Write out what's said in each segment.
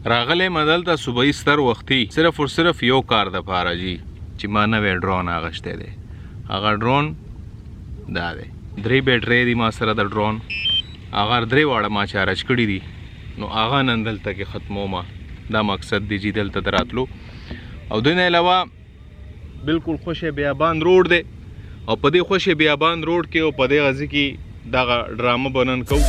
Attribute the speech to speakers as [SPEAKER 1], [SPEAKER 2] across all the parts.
[SPEAKER 1] راغلی مدل ته صبحی ستر وختي صرف او صرف یو کار د پاره جی چې ما نوې ډرون اغشته دی. هغه ډرون دا دی 3 بیټری دی ما سره د ډرون هغه 3 واړه ما چارج کړی دي نو هغه نن دلته کې ختمو ما دا مقصد دی چې دلته دراتلو او د نه علاوه بالکل خوشی بیابان روډ دی او په دې خوشی بیابان روډ کې او په دې غزي کې دا ډرامه بنن کو.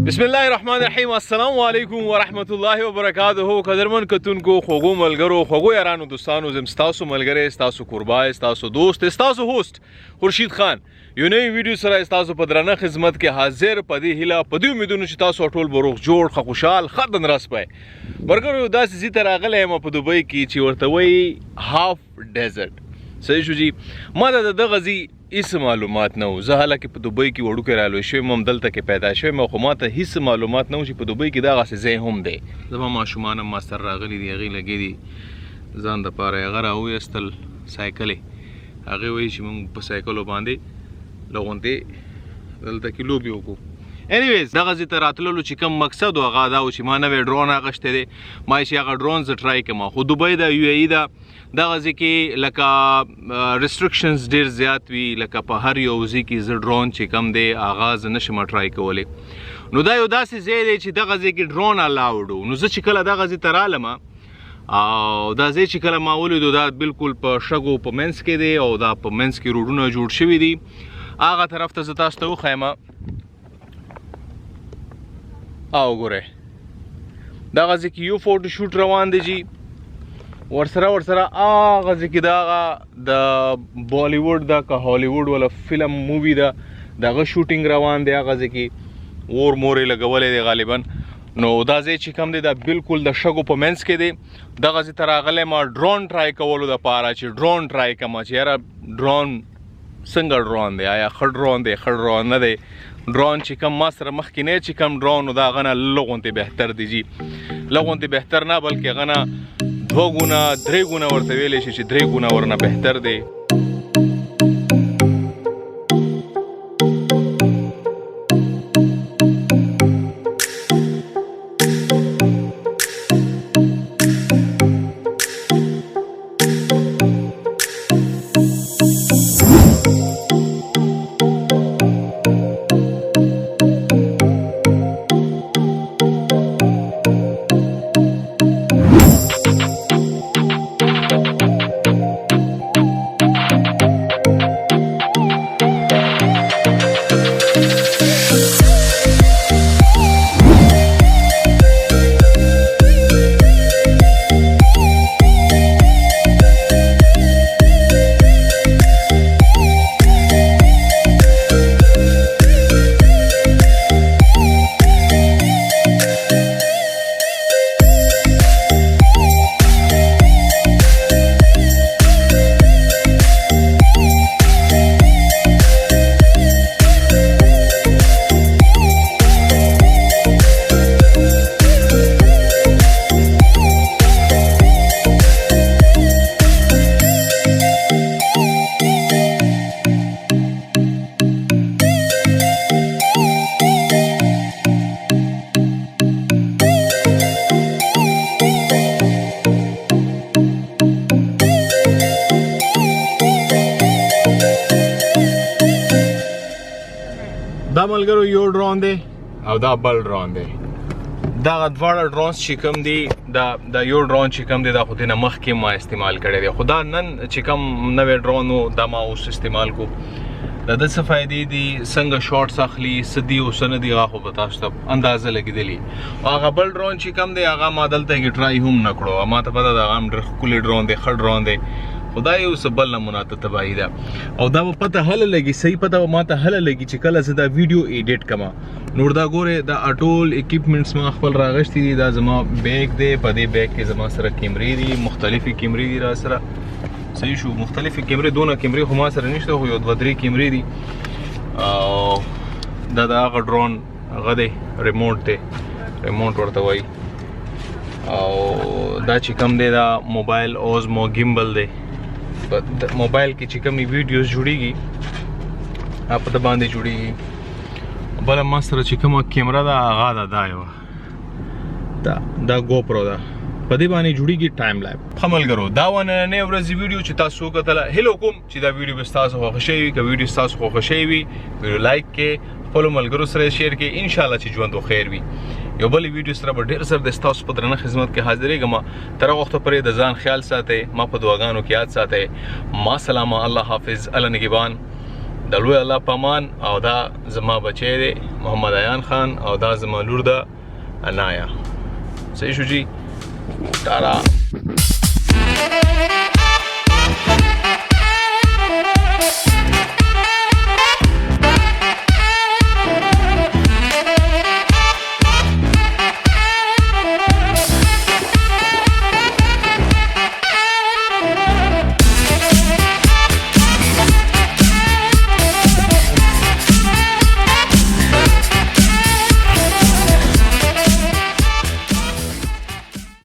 [SPEAKER 1] بسم الله الرحمن الرحیم. السلام علیکم ورحمت الله وبرکاته. قدرمن کتونکو خوږو ملګرو خوږو یارانو دوستانو زم ستاسو ملګری ستاسو قربای ستاسو دوست ستاسو هوست خورشید خان یو نوی ویډیو سره ستاسو په درنه خدمت کې حاضر پدې هیله پدې امیدونو چې تاسو ټول بروغ جوړ خوشحال خدن راس پای برګرو داسې زی تر اغله ما په دوبۍ کې چې ورته وی هاف ډیزرټ صحیح شو جی. ما د غزي هیڅ معلومات نه و. زه حالکه په دوبۍ کې وړو کې رالوی شوی مم دلته کې پیدا شوی مې خو ماته هیڅ معلومات نه و چې په دوبۍ کې دغسې ځای هم دی. زما ماشومان هم ما سره راغلي دي هغې لګې دي ځان دپاره هغه راویستل سایکل یې هغې وایي چې موږ په سایکلو باندې لغونتې دلته کې لوبې وکړو. انیویز دغسې ته راتللو چې کوم مقصد و هغه دا و چې ما نوی ډرون اخیستی دی ما چې هغه ډرون زه ټرای کړم خو دوبۍ ده یو ای ده دغسې کې لکه ریسټرکشنز ډېر زیات وي لکه په هر یو ځای کې زه ډرون چې کم دی هغه زه نشم ټرای کولی. نو دا یو داسې ځای دی چې دغه ځای کې ډرون الاوډ و. نو زه چې کله دغه ځای ته رالم او دا ځای چې کله ما ولیدو دا بالکل په شګو په منځ کې دی او دا په منځ کې روډونه جوړ شوي دي. هغه طرف ته زه تاسو ته وښیم او ګورئ دغه ځای کې یو فوټو شوټ روان دی جي ورسره هغه ځای کې د بالیوډ ده که هالیوډ والا فلم مووي ده دغه شوټینګ روان دی هغه ځای کې اور مور یې لګولی دی غالبا. نو دا ځای چې کوم دی دا بالکل د شګو په منځ کې دی. دغه ځای ته راغلی ما ډرون ټرای کولو دپاره چې ډرون ټرای کړم چې یاره ډرون څنګه ډرون دی آیا ښه ډرون دی ښه ډرون نه دی. ډرون چې کوم ما سره مخکینی چې کوم ډرون نو د هغه نه لږ غوندې بهتر دی جي لږ غوندې بهتر نه بلکې هغه نه 2 ګونه 3 ګونه ورته ویلی شي چې 3 ګونه ورنه بهتر دی. دا ملګرو یو ډرون دی او دا بل ډرون دی. دغه دواړه ډرونز چې کوم دي دا یو ډرون چې کوم دی دا خو دې نه مخکې ما استعمال کړی دی خو دا نن چې کوم نوی ډرون و دا ما اوس استعمال کو. د ده څه فایدې دي څنګه شاټس اخلي څه دي او څه نه دي هغه خو به تاسو ته اندازه لګېدلي. هغه بل ډرون چې کوم دی هغه ما دلته کې ټرای هم نه کړو ما ته پته ده هغه هم ډېر ښکلی ډرون دی ښه ډرون دی خدای یو څه بل نمونه ته تباهي ده او دا به پته هله لګي صحیح پته به ماته هله لګي چې کله زه دا ویډیو ایډیټ کما نور دا ګوره دا ټول اکیپمنټس ما خپل راغشتي دي دا زما بیگ دی په دې بیگ کې زما سره کیمرې دي مختلفې کیمرې دي را سره صحیح شو مختلفې کیمرې دونه کیمرې خو ما سره نشته خو یو دوه درې کیمرې دي او دا د هغه ډرون هغه دی ریموټ دی ریموټ ورته وایي او دا چې کوم دی دا موبایل اوزمو گیمبل دی په موبایل کې چې کومې ویډیوز جوړیږي په د باندې جوړیږي بله ما سره چې کومه کیمره ده هغه دا یوه دا ګوپرو ده په دې باندې جوړیږي ټایم لیپ ښه ملګرو دا وه نننۍ ورځې ویډیو چې تاسو وکتله هیله کوم چې دا ویډیو به ستاسو خوښه شوي وي که ویډیو ستاسو خوښه شوي وي ویډیو لایک کړئ خپلو ملګرو سره شیر کړئ انشاءالله چې ژوند و خیر وي یو بل ویډیو سره به ډېر زر د ستاسو په درنه خدمت کې حاضرېږم تر هغه وخته پورې د ځان خیال ساتئ ما په دعاګانو کې یاد ساتئ ما سلامه الله حافظ الله نگهبان د لوی الله په امان او دا زما بچی دی محمد عیان خان او دا زما لور ده عنایا صحیح شو جی ټاټا